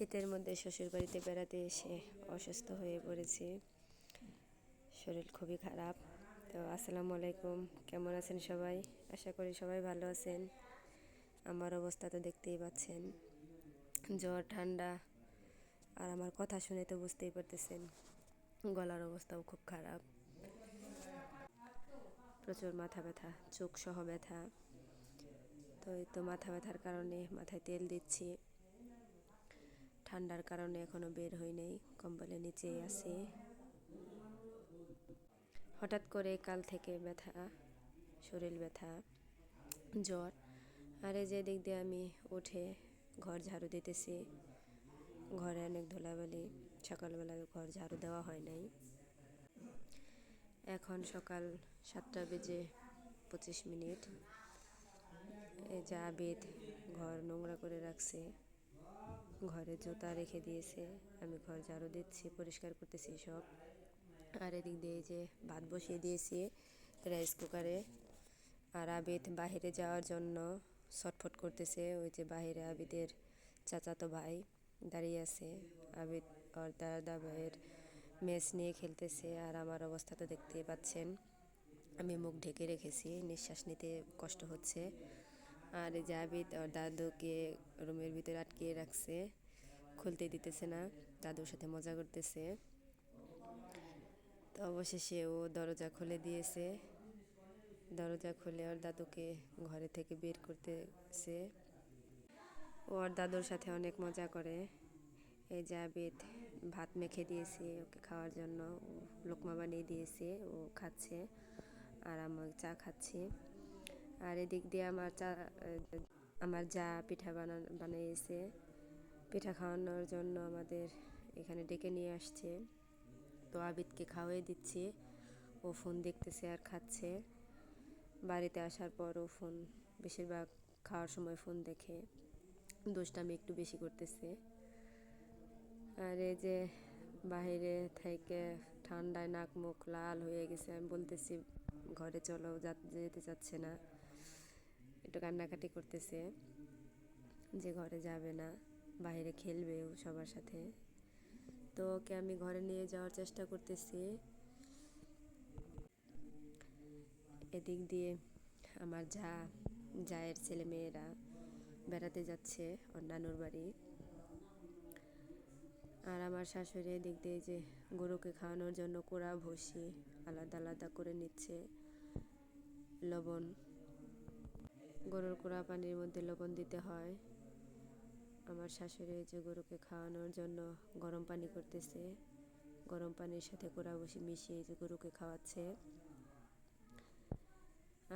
শীতের মধ্যে শ্বশুরবাড়িতে বেড়াতে এসে অসুস্থ হয়ে পড়েছি, শরীর খুবই খারাপ। তো আসসালামু আলাইকুম, কেমন আছেন সবাই? আশা করি সবাই ভালো আছেন। আমার অবস্থা তো দেখতেই পাচ্ছেন, জ্বর ঠান্ডা, আর আমার কথা শুনে তো বুঝতেই পারতেছেন গলার অবস্থাও খুব খারাপ। প্রচুর মাথা ব্যথা, চোখ সহ ব্যথা। তো এই তো মাথা ব্যথার কারণে মাথায় তেল দিচ্ছি, ঠান্ডার কারণে এখনো বের হই নাই, কম্বলের নিচেই আছি। হঠাৎ করে কাল থেকে ব্যথা, শরীর ব্যথা, জ্বর। আর এই যে দিক দিয়ে আমি উঠে ঘর ঝাড়ু দিতেছি, ঘরে অনেক ধুলাবালি, সকালবেলা ঘর ঝাড়ু দেওয়া হয় নাই। এখন সকাল 7:25। এই যে আবিদ ঘর নোংরা করে রাখছে, ঘরে জুতা রেখে দিয়েছে, আমি ঘর ঝাড়ু দিচ্ছি, পরিষ্কার করতেছি সব। আর এদিক দিয়ে যে ভাত বসিয়ে দিয়েছি রাইস কুকারে। আর আবিদ বাহিরে যাওয়ার জন্য ছটফট করতেছে। ওই যে বাহিরে আবিদের চাচাতো ভাই দাঁড়িয়ে আছে, আবিদ আর দাদা ভাইয়ের ম্যাচ নিয়ে খেলতেছে। আর আমার অবস্থা তো দেখতেই পাচ্ছেন, আমি মুখ ঢেকে রেখেছি, নিঃশ্বাস নিতে কষ্ট হচ্ছে। আর এই যে আবিদ আর দাদুকে রুমের ভিতরে আটকিয়ে রাখছে, খুলতে দিতেছে না, দাদুর সাথে মজা করতেছে। তো অবশেষে ও দরজা খুলে দিয়েছে, দরজা খুলে ওর দাদুকে ঘরে থেকে বের করতেছে। ও ওর দাদুর সাথে অনেক মজা করে। এই যে আবিদ ভাত মেখে দিয়েছি ওকে খাওয়ার জন্য, লোকমা বানিয়ে দিয়েছে, ও খাচ্ছে আর আমি চা খাচ্ছি। আর এদিক দিয়ে আমার যা পিঠা বানিয়েছে, পিঠা খাওয়ানোর জন্য আমাদের এখানে ডেকে নিয়ে আসছে। তো আবিদকে খাওয়াই দিচ্ছি, ও ফোন দেখতেছে আর খাচ্ছে। বাড়িতে আসার পর ও ফোন, বেশিরভাগ খাওয়ার সময় ফোন দেখে, দুষ্টামি একটু বেশি করতেছে। আর এই যে বাইরে থেকে ঠান্ডায় নাক মুখ লাল হয়ে গেছে, আমি বলতেছি ঘরে চলো, যেতে চাচ্ছে না, একটু কান্নাকাটি করতেছে যে ঘরে যাবে না, বাইরে খেলবেও সবার সাথে। তো ওকে আমি ঘরে নিয়ে যাওয়ার চেষ্টা করতেছি। এদিক দিয়ে আমার জায়ের ছেলে মেয়েরা বেড়াতে যাচ্ছে ওর নানুর বাড়ি। আর আমার শাশুড়ি এদিক দিয়ে যে গরুকে খাওয়ানোর জন্য কোড়া ভুসি আলাদা আলাদা করে নিচ্ছে, লবণ, গরুর কোড়া পানির মধ্যে লবণ দিতে হয়। আমার শাশুড়ি যে গরুকে খাওয়ানোর জন্য গরম পানি করতেছে, গরম পানির সাথে কোড়া ভুসি মিশিয়ে যে গরুকে খাওয়াচ্ছে।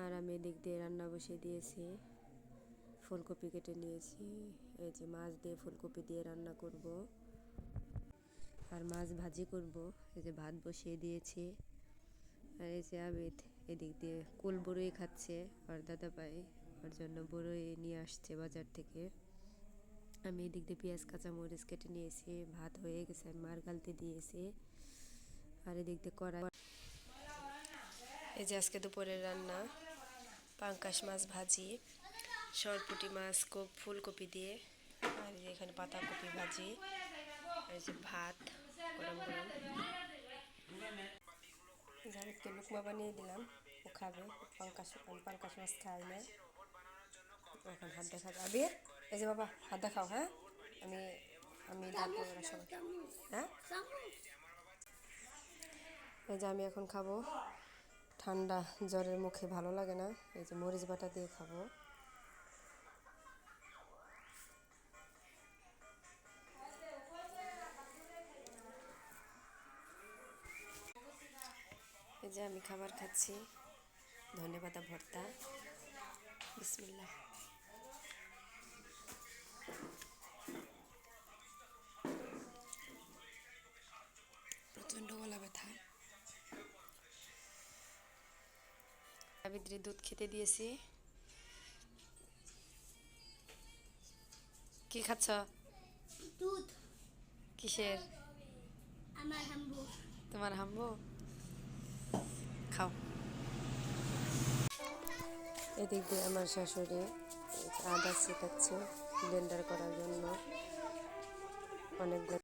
আর আমি এদিক দিয়ে রান্না বসিয়ে দিয়েছি, ফুলকপি কেটে নিয়েছি, এই যে মাছ দিয়ে ফুলকপি দিয়ে রান্না করব আর মাছ ভাজি করব। এই যে ভাত বসিয়ে দিয়েছি। আর এই যে আবিদ এদিক দিয়ে কুল বড়ই খাচ্ছে, আর দাদা ভাই ওর জন্য বড়ই নিয়ে আসছে বাজার থেকে। আমি এদিক দিয়ে পেঁয়াজ কাঁচামরিচ কেটে নিয়েছি, ভাত হয়ে গেছে, আমি মার গালতে দিয়েছি। আর এদিক দিয়ে কড়াই, এই যে আজকে দুপুরের রান্না পাঙ্কাশ মাছ ভাজি, সরপুঁটি মাছ ফুলকপি দিয়ে, আর এখানে পাতাকপি ভাজি, আর যে ভাত গরম গরম। জাভেদকে লুকমা বানিয়ে দিলাম, ও খাবে। পাঙ্কাশ মাছ খাই না, এখন হাত দেখা যাবে। এই যে বাবা হাত দেখাও, হ্যাঁ আমি আমি ডাকবো ওরা সবাই, হ্যাঁ। এই যে আমি এখন খাবো, ঠান্ডা জ্বরের মুখে ভালো লাগে না, এই যে মরিচ বাটা দিয়ে খাবো। এই যে আমি খাবার খাচ্ছি, ধনেপাতা ভর্তা, বিসমিল্লাহ। প্রচণ্ড গলা ব্যথা। আবিদ্রে দুধ খেতে দিয়েছি। কি খাচ্ছ? দুধ। কিসের? আমার হাম্বু। তোমার হাম্বু? খাও। এদিক দিয়ে আমার শাশুড়ি আদা ছেটাচ্ছে ব্লেন্ডার করার জন্য। অনেকগুলো